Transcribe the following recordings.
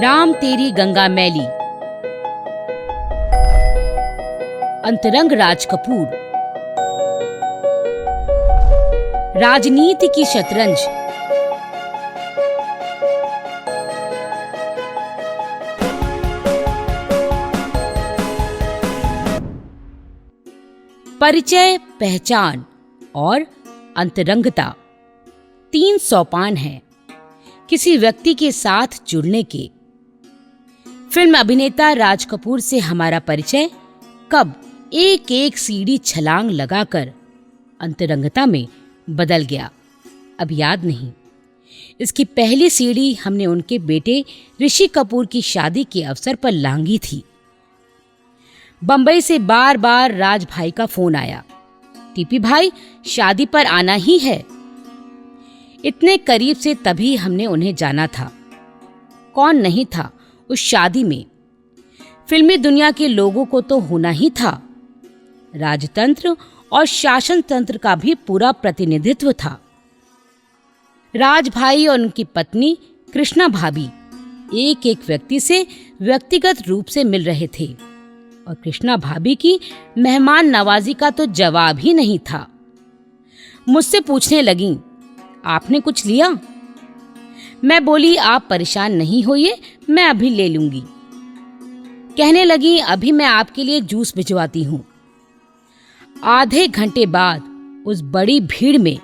राम तेरी गंगा मैली, अंतरंग राज कपूर, राजनीति की शतरंज, परिचय, पहचान और अंतरंगता 3 सोपान हैं किसी व्यक्ति के साथ जुड़ने के। फिल्म अभिनेता राज कपूर से हमारा परिचय कब एक एक सीढ़ी छलांग लगाकर अंतरंगता में बदल गया, अब याद नहीं। इसकी पहली सीढ़ी हमने उनके बेटे ऋषि कपूर की शादी के अवसर पर लांघी थी। बंबई से बार बार राज भाई का फोन आया, टीपी भाई शादी पर आना ही है। इतने करीब से तभी हमने उन्हें जाना था। कौन नहीं था उस शादी में? फिल्मी दुनिया के लोगों को तो होना ही था। राजतंत्र और शासन तंत्र का भी पूरा प्रतिनिधित्व था। राज भाई और उनकी पत्नी कृष्णा भाभी एक एक व्यक्ति से व्यक्तिगत रूप से मिल रहे थे और कृष्णा भाभी की मेहमान नवाजी का तो जवाब ही नहीं था। मुझसे पूछने लगीं, आपने कुछ लिया? मैं बोली, आप परेशान नहीं होइए, मैं अभी ले लूंगी। कहने लगी, अभी मैं आपके लिए जूस भिजवाती हूँ। आधे घंटे बाद उस बड़ी भीड़ में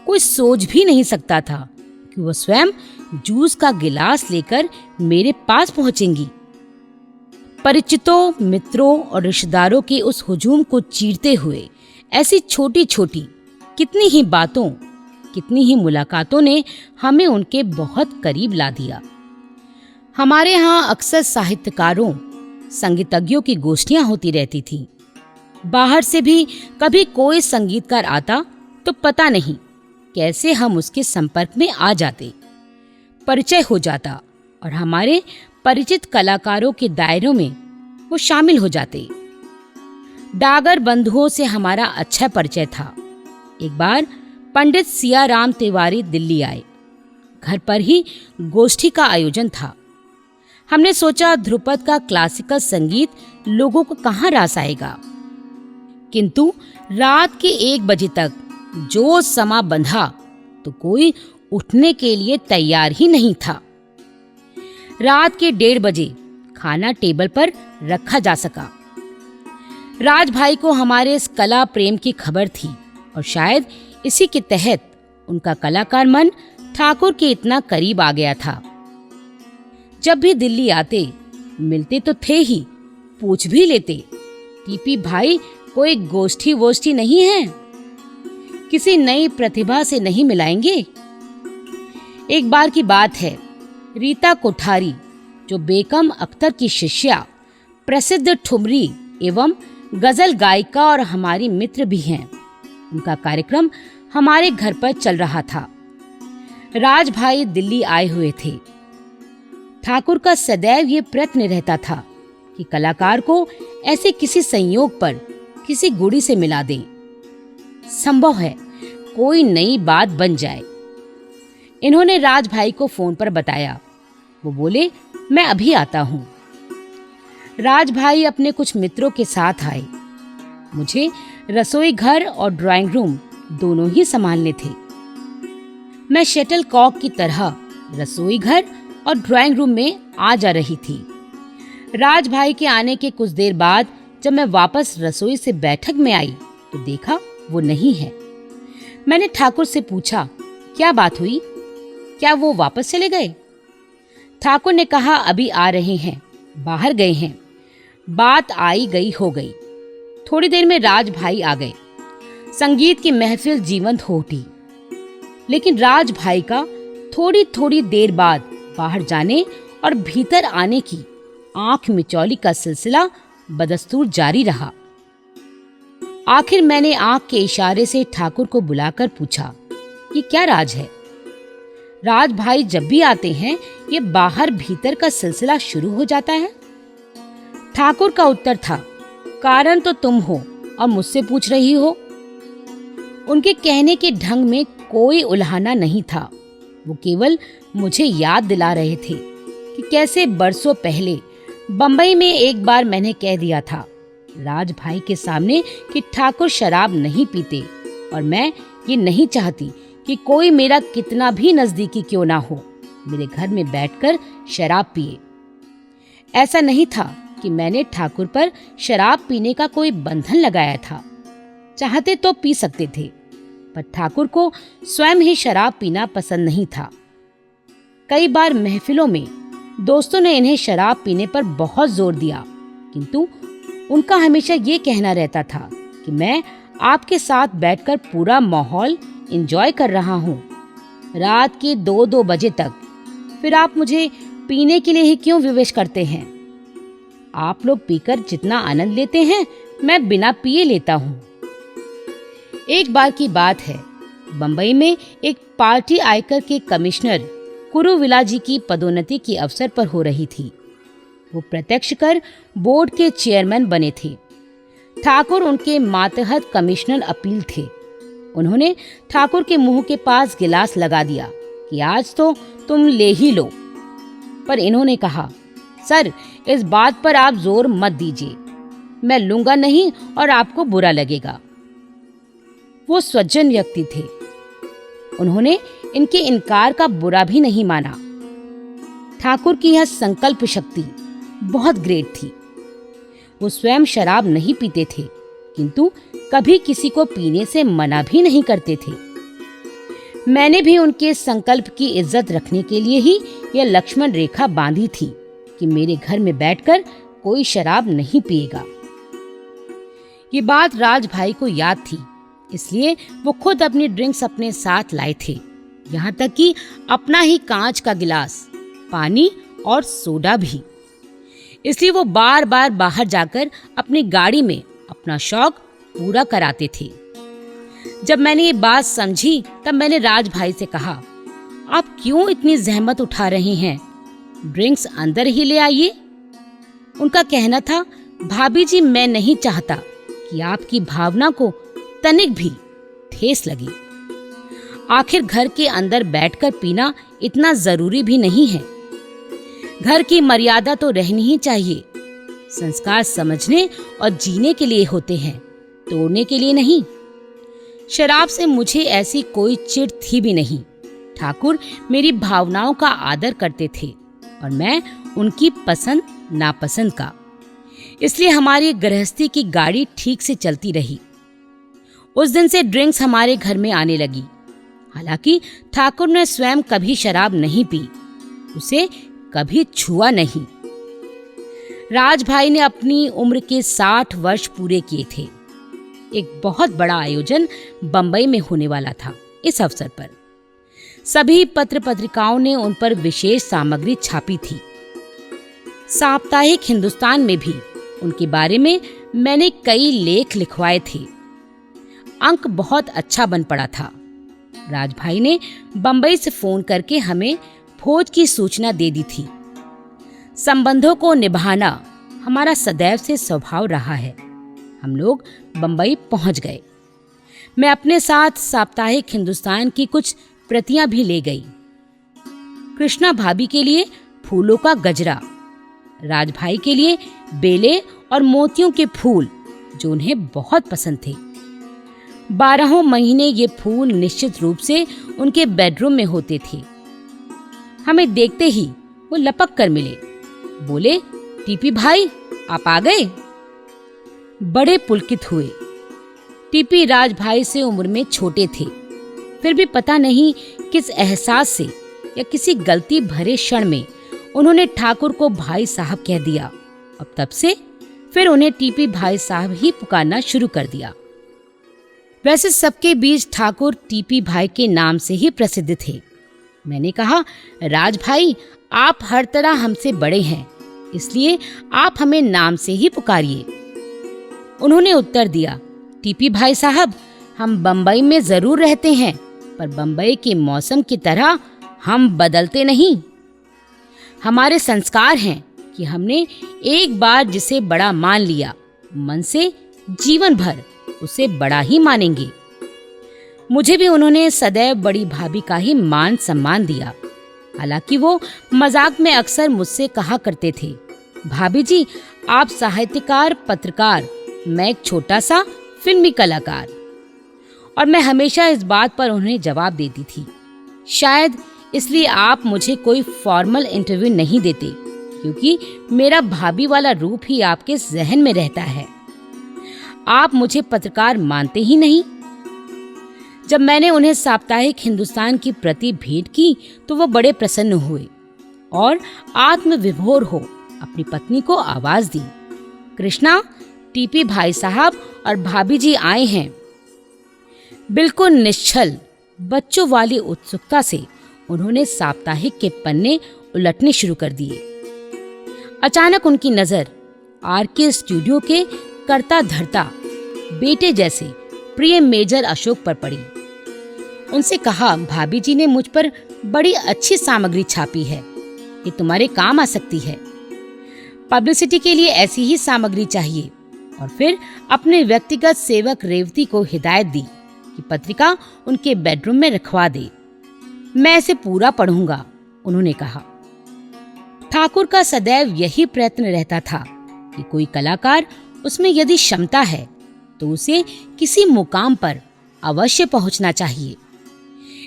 कोई सोच भी नहीं सकता था कि वो स्वयं जूस का गिलास लेकर मेरे पास पहुंचेंगी। परिचितों, मित्रों और रिश्तेदारों के उस हुजूम को चीरते हुए ऐसी छोटी छोटी कितनी ही बातों, कितनी ही मुलाकातों ने हमें उनके बहुत करीब ला दिया। हमारे यहाँ अक्सर साहित्यकारों, संगीतज्ञों की गोष्ठियां होती रहती थीं। बाहर से भी कभी कोई संगीतकार आता तो पता नहीं कैसे हम उसके संपर्क में आ जाते, परिचय हो जाता और हमारे परिचित कलाकारों के दायरों में वो शामिल हो जाते। डागर बंधुओं से हमारा अच्छा परिचय था। एक बार पंडित सिया राम तिवारी दिल्ली आए। घर पर ही गोष्ठी का आयोजन था। हमने सोचा ध्रुपद का क्लासिकल संगीत लोगों को कहाँ रास आएगा, किंतु रात के 1 बजे तक जो समा बंधा तो कोई उठने के लिए तैयार ही नहीं था। रात के 1:30 बजे खाना टेबल पर रखा जा सका। राज भाई को हमारे इस कला प्रेम की खबर थी और शायद इसी के तहत उनका कलाकार मन ठाकुर के इतना करीब आ गया था। जब भी दिल्ली आते मिलते तो थे ही, पूछ भी लेते, टीपी भाई कोई गोष्ठी वोष्ठी नहीं है, किसी नई प्रतिभा से नहीं मिलाएंगे? एक बार की बात है, रीता कोठारी जो बेगम अख्तर की शिष्या, प्रसिद्ध ठुमरी एवं गजल गायिका और हमारी मित्र भी हैं, उनका कार्यक्रम हमारे घर पर चल रहा था। राज भाई दिल्ली आए हुए थे। ठाकुर का सदैव ये प्रयत्न रहता था कि कलाकार को ऐसे किसी संयोग पर किसी गुड़ी से मिला दें। संभव है कोई नई बात बन जाए। इन्होंने राज भाई को फोन पर बताया। वो बोले, मैं अभी आता हूँ। राज भाई अपने कुछ मित्रों के साथ आए। मुझे रसोई घर और ड्राइंग रूम दोनों ही संभालने थे। मैं शटल कॉक की तरह रसोई घर और ड्राइंग रूम में आ जा रही थी। राज भाई के आने के कुछ देर बाद जब मैं वापस रसोई से बैठक में आई तो देखा वो नहीं है। मैंने ठाकुर से पूछा, क्या बात हुई, क्या वो वापस चले गए? ठाकुर ने कहा, अभी आ रहे हैं, बाहर गए हैं। बात आई गई हो गई। थोड़ी देर में राज भाई आ गए। संगीत की महफिल जीवंत हो उठी। लेकिन राज भाई का थोड़ी थोड़ी देर बाद बाहर जाने और भीतर आने की आंख मिचौली का सिलसिला बदस्तूर जारी रहा। आखिर मैंने आंख के इशारे से ठाकुर को बुलाकर पूछा, ये क्या राज है? राज भाई जब भी आते हैं ये बाहर भीतर का सिलसिला शुरू हो जाता है। ठाकुर का उत्तर था, कारण तो तुम हो और मुझसे पूछ रही हो। उनके कहने के ढंग में कोई उल्हाना नहीं था। वो केवल मुझे याद दिला रहे थे कि कैसे बरसों पहले बंबई में एक बार मैंने कह दिया था राज भाई के सामने कि ठाकुर शराब नहीं पीते और मैं ये नहीं चाहती कि कोई मेरा कितना भी नजदीकी क्यों ना हो मेरे घर में बैठकर शराब पिए। ऐसा नहीं था कि मैंने ठाकुर पर शराब पीने का कोई बंधन लगाया था। चाहते तो पी सकते थे, पर ठाकुर को स्वयं ही शराब पीना पसंद नहीं था। कई बार महफिलों में दोस्तों ने इन्हें शराब पीने पर बहुत जोर दिया, किंतु उनका हमेशा ये कहना रहता था कि मैं आपके साथ बैठकर पूरा माहौल एंजॉय कर रहा हूँ, रात के 2-2 बजे तक, फिर आप मुझे पीने के लिए ही क्यों विवश करते हैं? आप लोग पीकर जितना आनंद लेते हैं मैं बिना पिए लेता हूँ। एक बार की बात है, बंबई में एक पार्टी आयकर के कमिश्नर कुरुविला जी की पदोन्नति के अवसर पर हो रही थी। वो प्रत्यक्ष कर बोर्ड के चेयरमैन बने थे। ठाकुर उनके मातहत कमिश्नर अपील थे। उन्होंने ठाकुर के मुंह के पास गिलास लगा दिया कि आज तो तुम ले ही लो, पर इन्होंने कहा सर इस बात पर आप जोर मत दीजिए, मैं लूंगा नहीं और आपको बुरा लगेगा। वो सज्जन व्यक्ति थे, उन्होंने इनके इनकार का बुरा भी नहीं माना। ठाकुर की यह संकल्प शक्ति बहुत ग्रेट थी। वो स्वयं शराब नहीं पीते थे, किंतु कभी किसी को पीने से मना भी नहीं करते थे। मैंने भी उनके संकल्प की इज्जत रखने के लिए ही यह लक्ष्मण रेखा बांधी थी कि मेरे घर में बैठकर कोई शराब नहीं पिएगा। ये बात राज भाई को याद थी, इसलिए वो खुद अपनी ड्रिंक्स अपने साथ लाए थे, यहाँ तक कि अपना ही कांच का गिलास, पानी और सोडा भी। इसलिए वो बार बार बाहर जाकर अपनी गाड़ी में अपना शौक पूरा कराते थे। जब मैंने ये बात समझी तब मैंने राज भाई से कहा, आप क्यों इतनी जहमत उठा रहे हैं, ड्रिंक्स अंदर ही ले आइए। उनका कहना था, भाभी जी मैं नहीं चाहता कि आपकी भावना को तनिक भी ठेस लगे। आखिर घर के अंदर बैठकर पीना इतना जरूरी भी नहीं है। घर की मर्यादा तो रहनी ही चाहिए। संस्कार समझने और जीने के लिए होते हैं, तोड़ने के लिए नहीं। शराब से मुझे ऐसी कोई चिढ़ थी भी नहीं। ठाकुर मेरी भावनाओं का आदर करते थे और मैं उनकी पसंद नापसंद का। इसलिए हमारी गृहस्थी की गाड़ी ठीक से चलती रही। उस दिन से ड्रिंक्स हमारे घर में आने लगी। हालांकि ठाकुर ने स्वयं कभी शराब नहीं पी, उसे कभी छुआ नहीं। राज भाई ने अपनी उम्र के 60 वर्ष पूरे किए थे। एक बहुत बड़ा आयोजन बंबई में होने वाला था। इस अवसर पर सभी पत्र पत्रिकाओं ने उन पर विशेष सामग्री छापी थी। साप्ताहिक हिंदुस्तान में भी उनके बारे में मैंने कई लेख लिखवाए थे। अंक बहुत अच्छा बन पड़ा था। राज भाई ने बंबई से फोन करके हमें भोज की सूचना दे दी थी। संबंधों को निभाना हमारा सदैव से स्वभाव रहा है। हम लोग बंबई पहुंच गए। मैं अपने साथ साप्ताहिक हिंदुस्तान की कुछ प्रतियां भी ले गई। कृष्णा भाभी के लिए फूलों का गजरा, राज भाई के लिए बेले और मोतियों के फूल जो उन्हें बहुत पसंद थे। 12 महीने ये फूल निश्चित रूप से उनके बेडरूम में होते थे। हमें देखते ही वो लपक कर मिले, बोले, टीपी भाई आप आ गए। बड़े पुलकित हुए। टीपी राज भाई से उम्र में छोटे थे, फिर भी पता नहीं किस एहसास से या किसी गलती भरे क्षण में उन्होंने ठाकुर को भाई साहब कह दिया। अब तब से फिर उन्हें टीपी भाई साहब ही पुकारना शुरू कर दिया। वैसे सबके बीच ठाकुर टीपी भाई के नाम से ही प्रसिद्ध थे। मैंने कहा, राज भाई आप हर तरह हमसे बड़े हैं, इसलिए आप हमें नाम से ही पुकारिए। उन्होंने उत्तर दिया, टीपी भाई साहब हम बंबई में जरूर रहते हैं, पर बंबई के मौसम की तरह हम बदलते नहीं। हमारे संस्कार हैं कि हमने एक बार जिसे बड़ा मान लिया, मन से जीवन भर उसे बड़ा ही मानेंगे। मुझे भी उन्होंने सदैव बड़ी भाभी का ही मान सम्मान दिया। हालांकि वो मजाक में अक्सर मुझसे कहा करते थे, भाभी जी आप साहित्यकार पत्रकार, मैं एक छोटा सा फिल्मी कलाकार। और मैं हमेशा इस बात पर उन्हें जवाब देती थी, शायद इसलिए आप मुझे कोई फॉर्मल इंटरव्यू नहीं देते, क्योंकि मेरा भाभी वाला रूप ही आपके जहन में रहता है। आप मुझे पत्रकार मानते ही नहीं। जब मैंने उन्हें साप्ताहिक हिंदुस्तान की प्रति भेंट की तो वो बड़े प्रसन्न हुए और आत्मविभोर हो अपनी पत्नी को आवाज दी, कृष्णा, टीपी भाई साहब और भाभी जी आए हैं। बिल्कुल निश्चल बच्चों वाली उत्सुकता से उन्होंने साप्ताहिक के पन्ने उलटने शुरू कर दिए। अचानक उनकी नजर आरके स्टूडियो के करता धरता बेटे जैसे प्रिय मेजर अशोक पर पड़ी। उनसे कहा, भाभी जी ने मुझ पर बड़ी अच्छी सामग्री छापी है, ये तुम्हारे काम आ सकती है। पब्लिसिटी के लिए ऐसी ही सामग्री चाहिए। और फिर अपने व्यक्तिगत सेवक रेवती को हिदायत दी कि पत्रिका उनके बेडरूम में रखवा दे। मैं इसे पूरा पढ़ूंगा, उन्होंने कहा। ठाकुर का सदैव यही प्रयत्न रहता था कि कोई कलाकार, उसमें यदि क्षमता है तो उसे किसी मुकाम पर अवश्य पहुंचना चाहिए।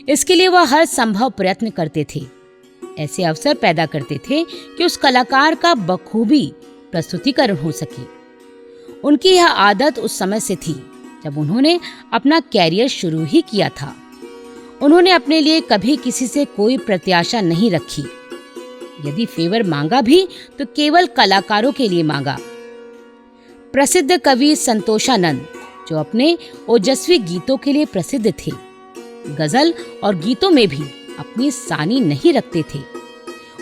इसके लिए वह हर संभव प्रयत्न करते थे, ऐसे अवसर पैदा करते थे कि उस कलाकार का बखूबी प्रस्तुतिकरण हो सके। उनकी यह आदत उस समय से थी जब उन्होंने अपना कैरियर शुरू ही किया था। उन्होंने अपने लिए कभी किसी से कोई प्रत्याशा नहीं रखी। यदि फेवर मांगा भी तो केवल कलाकारों के लिए मांगा। प्रसिद्ध कवि संतोषानंद, जो अपने ओजस्वी गीतों के लिए प्रसिद्ध थे, गजल और गीतों में भी अपनी सानी नहीं रखते थे,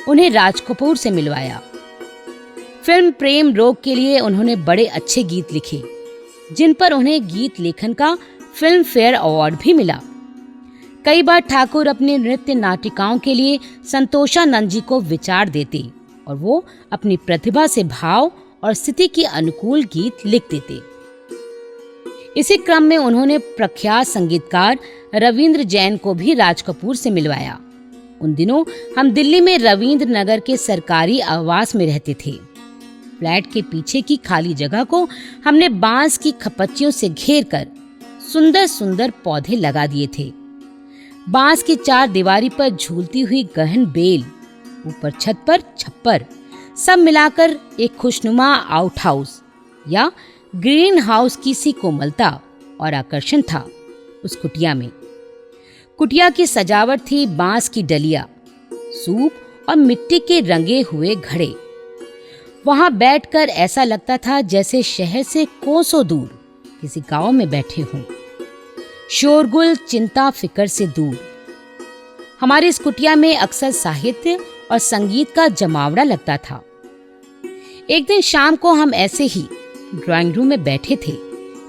उन्हें राज कपूर से मिलवाया। फिल्म प्रेम रोग के लिए उन्होंने बड़े अच्छे गीत लिखे, जिन पर उन्हें गीत लेखन का फिल्म फेयर अवार्ड भी मिला। कई बार ठाकुर अपने नृत्य नाटिकाओं के लिए संतोषानंद जी को विचार देते और वो अपनी प्रतिभा से भाव और स्थिति के अनुकूल गीत लिख देते। इसी क्रम में उन्होंने प्रख्यात संगीतकार रविंद्र जैन को भी राज कपूर से मिलवाया। उन दिनों हम दिल्ली में रविंद्र नगर के सरकारी आवास में रहते थे। फ्लैट के पीछे की खाली जगह को हमने बांस की खपच्चियों से घेर कर सुंदर सुंदर पौधे लगा दिए थे। बांस की चार दीवारी पर झूलती हुई गहन बेल, ऊपर छत पर छप्पर, सब मिलाकर एक खुशनुमा आउट हाउस या ग्रीन हाउस की सी कोमलता और आकर्षण था उस कुटिया में। कुटिया की सजावट थी बांस की डलिया, सूप और मिट्टी के रंगे हुए घड़े। वहां बैठकर ऐसा लगता था जैसे शहर से कोसों दूर किसी गांव में बैठे हों, शोरगुल चिंता फिकर से दूर। हमारी इस कुटिया में अक्सर साहित्य और संगीत का जमावड़ा लगता था। एक दिन शाम को हम ऐसे ही ड्राइंग रूम में बैठे थे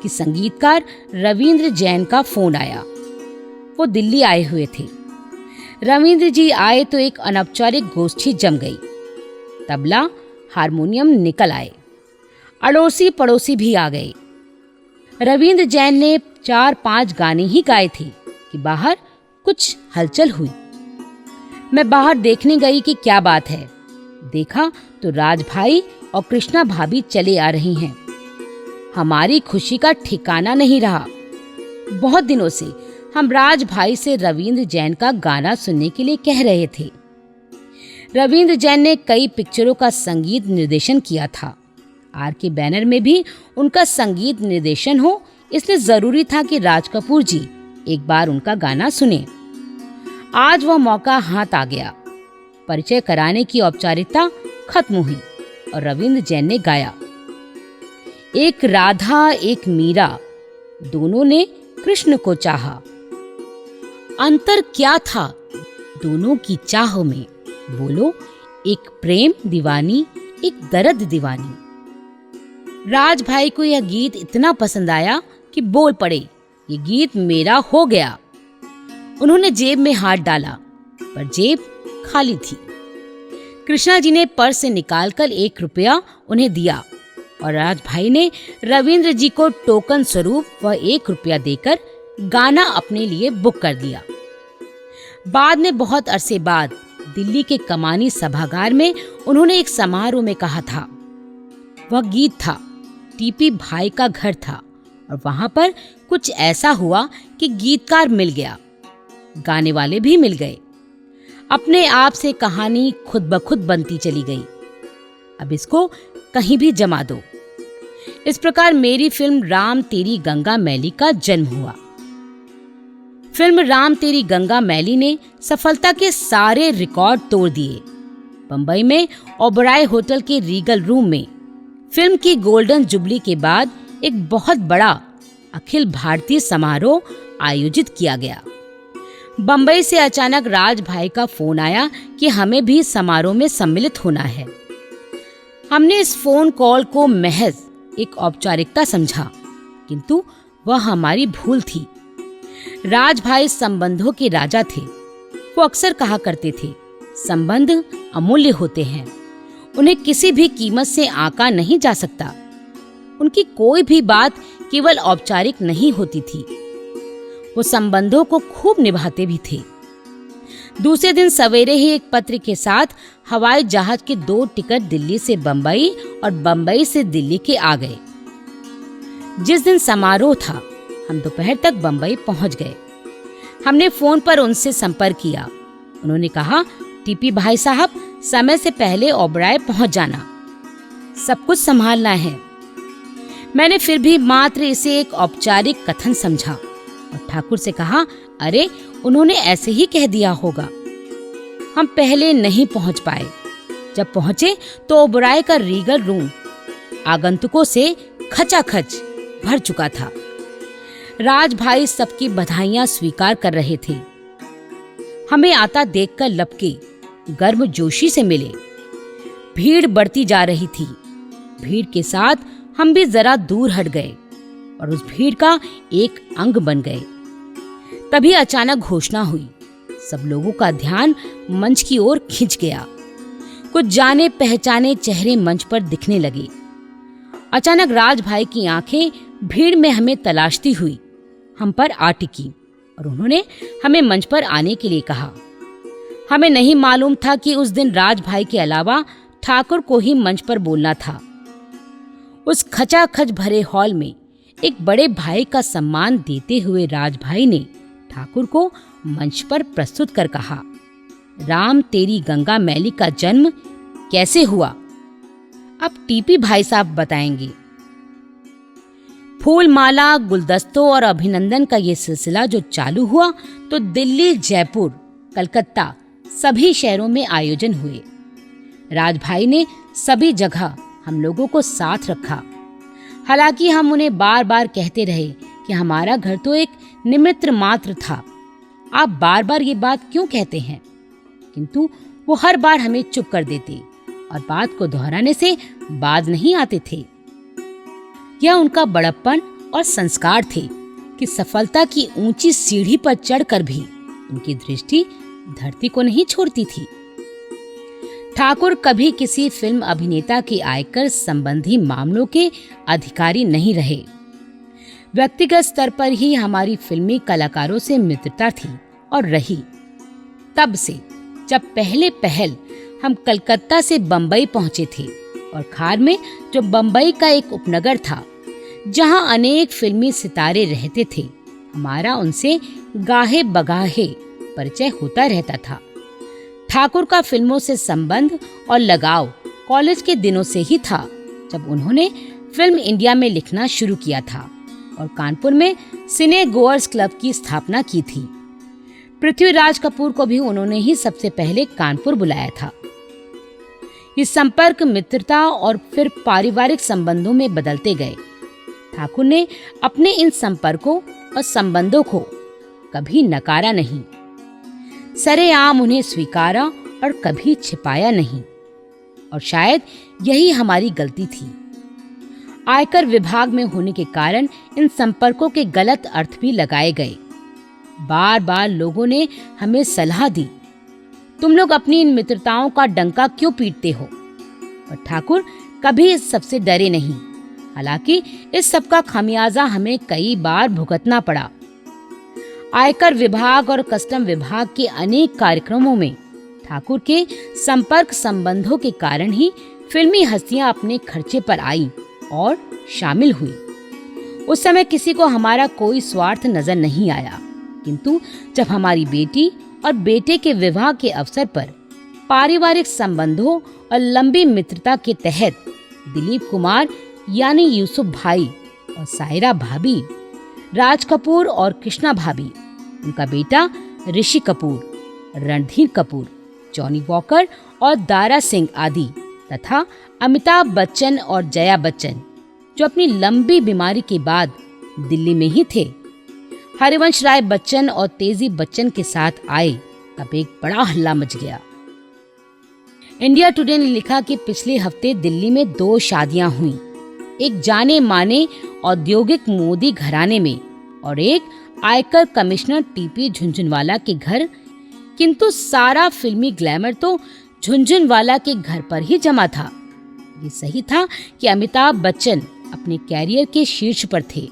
कि संगीतकार रविंद्र जैन का फोन आया। वो दिल्ली आए हुए थे। रविंद्र जी आए तो एक अनौपचारिक गोष्ठी जम गई। तबला हारमोनियम निकल आए, अड़ोसी पड़ोसी भी आ गए। रविंद्र जैन ने 4-5 गाने ही गाए थे कि बाहर कुछ हलचल हुई। मैं बाहर देखने गई कि क्या बात है। देखा तो राज भाई और कृष्णा भाभी चले आ रही हैं। हमारी खुशी का ठिकाना नहीं रहा। बहुत दिनों से हम राज भाई से रविंद्र जैन का गाना सुनने के लिए कह रहे थे। रविंद्र जैन ने कई पिक्चरों का संगीत निर्देशन किया था। आरके बैनर में भी उनका संगीत निर्देशन हो, इसलिए जरूरी था कि राज कपूर जी एक बार उनका गाना सुने। आज वह मौका हाथ आ गया। परिचय कराने की औपचारिकता खत्म हुई और रविंद्र जैन ने गाया, एक राधा एक मीरा, दोनों ने कृष्ण को चाहा। अंतर क्या था दोनों की चाह में? बोलो, एक प्रेम दीवानी, एक दर्द दीवानी। राज भाई को यह गीत इतना पसंद आया कि बोल पड़े, ये गीत मेरा हो गया। उन्होंने जेब में हाथ डाला, पर जेब खाली थी। कृष्णा जी ने पर्स से निकालकर 1 रुपया उन्हें दिया और राज भाई ने रविंद्र जी को टोकन स्वरूप वह 1 रुपया देकर गाना अपने लिए बुक कर दिया। बाद में बहुत अरसे बाद दिल्ली के कमानी सभागार में उन्होंने एक समारोह में कहा था। वह गीत था, टीपी भाई का घर था और वहां पर कुछ ऐसा हुआ कि गीतकार मिल गया, गाने वाले भी मिल गए। अपने आप से कहानी खुद ब खुद बनती चली गई। अब इसको कहीं भी जमा दो। इस प्रकार मेरी फिल्म राम तेरी गंगा मैली का जन्म हुआ। फिल्म राम तेरी गंगा मैली ने सफलता के सारे रिकॉर्ड तोड़ दिए। बंबई में ओबराय होटल के रीगल रूम में फिल्म की गोल्डन जुबली के बाद एक बहुत बड़ा अखिल भारतीय समारोह आयोजित किया गया। बंबई से अचानक राज भाई का फोन आया कि हमें भी समारोह में सम्मिलित होना है। हमने इस फोन कॉल को महज एक औपचारिकता समझा, किंतु वह हमारी भूल थी। राज भाई संबंधों के राजा थे। वो अक्सर कहा करते थे, संबंध अमूल्य होते हैं, उन्हें किसी भी कीमत से आंका नहीं जा सकता। उनकी कोई भी बात केवल औपचारिक नहीं होती थी, वो संबंधों को खूब निभाते भी थे। दूसरे दिन सवेरे ही एक पत्र के साथ हवाई जहाज के 2 टिकट दिल्ली से बंबई और बंबई से दिल्ली के आ गए। जिस दिन समारोह था हम दोपहर तक बंबई पहुंच गए। हमने फोन पर उनसे संपर्क किया। उन्होंने कहा, टीपी भाई साहब, समय से पहले ओबराय पहुंच जाना, सब कुछ संभालना है। मैंने फिर भी मात्र इसे एक औपचारिक कथन समझा और ठाकुर से कहा, अरे उन्होंने ऐसे ही कह दिया होगा। हम पहले नहीं पहुंच पाए। जब पहुंचे तो ओबराय का रीगल रूम आगंतुकों से खचाखच भर चुका था। राज भाई सबकी बधाइयां स्वीकार कर रहे थे। हमें आता देखकर लपके गर्म जोशी से मिले। भीड़ बढ़ती जा रही थी। भीड़ के साथ हम भी जरा दूर हट गए और उस भीड़ का एक अंग बन गए। तभी अचानक घोषणा हुई। सब लोगों का ध्यान मंच की ओर खिंच गया। कुछ जाने पहचाने चेहरे मंच पर दिखने लगे। अचानक राज भाई की आंखें भीड़ में हमें तलाशती हुई हम पर आ टिकी और उन्होंने हमें मंच पर आने के लिए कहा। हमें नहीं मालूम था कि उस दिन राज भाई के अलावा ठाकुर को ही मंच पर बोलना था। उस खचाखच भरे हॉल में एक बड़े भाई का सम्मान देते हुए राज भाई ने ठाकुर को मंच पर प्रस्तुत कर कहा, राम तेरी गंगा मैली का जन्म कैसे हुआ, अब टीपी भाई साहब बताएंगे। फूल माला, गुलदस्तों और अभिनंदन का ये सिलसिला जो चालू हुआ तो दिल्ली, जयपुर, कलकत्ता सभी शहरों में आयोजन हुए। राज भाई ने सभी जगह हम लोगों को साथ रखा। हालांकि हम उन्हें बार बार कहते रहे कि हमारा घर तो एक निमित्त मात्र था, आप बार बार ये बात क्यों कहते हैं, किंतु वो हर बार हमें चुप कर देते और बात को दोहराने से बाज नहीं आते थे। यह उनका बड़प्पन और संस्कार थे कि सफलता की ऊंची सीढ़ी पर चढ़कर भी उनकी दृष्टि धरती को नहीं छोड़ती थी। ठाकुर कभी किसी फिल्म अभिनेता के आयकर संबंधी मामलों के अधिकारी नहीं रहे। व्यक्तिगत स्तर पर ही हमारी फिल्मी कलाकारों से मित्रता थी और रही। तब से जब पहले पहल हम कलकत्ता से बंबई पहुंचे थे और खार में जो बंबई का एक उपनगर था जहां अनेक फिल्मी सितारे रहते थे, हमारा उनसे गाहे बगाहे परिचय होता रहता था। ठाकुर का फिल्मों से संबंध और लगाव कॉलेज के दिनों से ही था, जब उन्होंने फिल्म इंडिया में लिखना शुरू किया था और कानपुर में सिने गोअर्स क्लब की स्थापना की थी। पृथ्वीराज कपूर को भी उन्होंने ही सबसे पहले कानपुर बुलाया था। ये संपर्क मित्रता और फिर पारिवारिक संबंधों में बदलते गए। ठाकुर ने अपने इन संपर्कों और संबंधों को कभी नकारा नहीं, सरेआम उन्हें स्वीकारा और कभी छिपाया नहीं। और शायद यही हमारी गलती थी। आयकर विभाग में होने के कारण इन संपर्कों के गलत अर्थ भी लगाए गए। बार बार लोगों ने हमें सलाह दी, तुम लोग अपनी इन मित्रताओं का डंका क्यों पीटते हो? और ठाकुर कभी इस सबसे डरे नहीं। हालांकि इस सब का खामियाजा हमें कई बार भुगतना पड़ा। आयकर विभाग और कस्टम विभाग के अनेक कार्यक्रमों में ठाकुर के संपर्क संबंधों के कारण ही फिल्मी हस्तियां अपने खर्चे पर आईं और शामिल हुई। उस समय किसी को हमारा कोई स्वार्थ नजर नहीं आया, किंतु जब हमारी बेटी और बेटे के विवाह के अवसर पर पारिवारिक संबंधों और लंबी मित्रता के तहत दिलीप कुमार यानी यूसुफ भाई और सायरा भाभी, राज कपूर और कृष्णा भाभी, उनका बेटा ऋषि कपूर, रणधीर कपूर, जॉनी वॉकर और दारा सिंह आदि तथा अमिताभ बच्चन और जया बच्चन जो अपनी लंबी बीमारी के बाद दिल्ली में ही थे, हरिवंश राय बच्चन और तेजी बच्चन के साथ आए, तब एक बड़ा हल्ला मच गया। इंडिया टुडे ने लिखा कि पिछले हफ्ते दिल्ली में 2 शादियां हुई, एक जाने माने औद्योगिक मोदी घराने में और एक आयकर कमिश्नर टीपी झुनझुनवाला के घर, किंतु सारा फिल्मी ग्लैमर तो झुनझुनवाला के घर पर ही जमा था। ये सही था कि अमिताभ बच्चन अपने कैरियर के शीर्ष पर थे,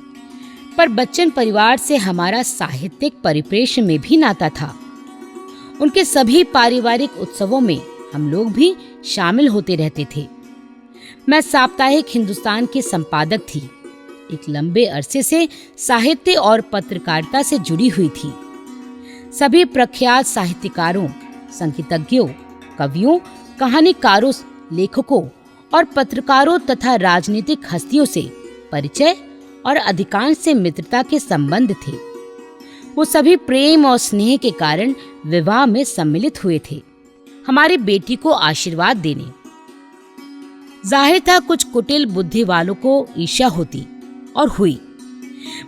पर बच्चन परिवार से हमारा साहित्यिक परिप्रेक्ष्य में भी नाता था। उनके सभी पारिवारिक उत्सवों में हम लोग भी शामिल होते रहते थे। मैं साप्ताहिक हिंदुस्तान की संपादक थी, एक लंबे अरसे से साहित्य और पत्रकारिता से जुड़ी हुई थी। सभी प्रख्यात साहित्यकारों, संगीतज्ञों, कवियों, कहानीकारों, लेखकों और पत्रकारों तथा राजनीतिक हस्तियों से परिचय और अधिकांश से मित्रता के संबंध थे। वो सभी प्रेम और स्नेह के कारण विवाह में सम्मिलित हुए थे, हमारी बेटी को आशीर्वाद देने। जाहिर था कुछ कुटिल बुद्धि वालों को ईर्ष्या होती, और हुई।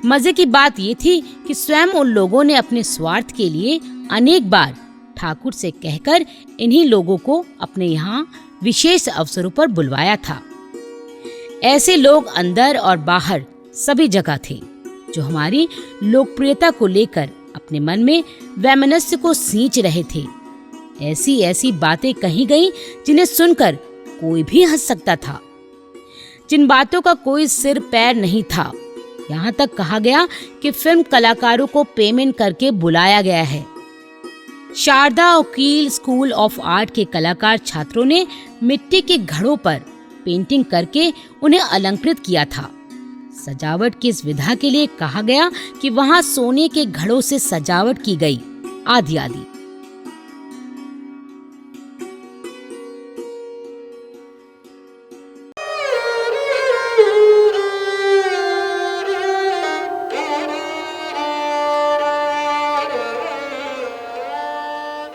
मजे की बात ये थी कि स्वयं उन लोगों ने अपने स्वार्थ के लिए अनेक बार ठाकुर से कहकर इन्हीं लोगों को अपने यहाँ विशेष अवसरों पर बुलवाया था। ऐसे लोग अंदर और बाहर सभी जगह थे, जो हमारी लोकप्रियता को लेकर अपने मन में वैमनस्य को सींच रहे थे। ऐसी ऐसी बातें कही गईं जिन्हें सुनकर कोई भी हंस सकता था, जिन बातों का कोई सिर पैर नहीं था। यहाँ तक कहा गया कि फिल्म कलाकारों को पेमेंट करके बुलाया गया है। शारदा वकील स्कूल ऑफ आर्ट के कलाकार छात्रों ने मिट्टी के घड़ों पर पेंटिंग करके उन्हें अलंकृत किया था। सजावट की इस विधा के लिए कहा गया कि वहां सोने के घड़ों से सजावट की गई, आदि आदि।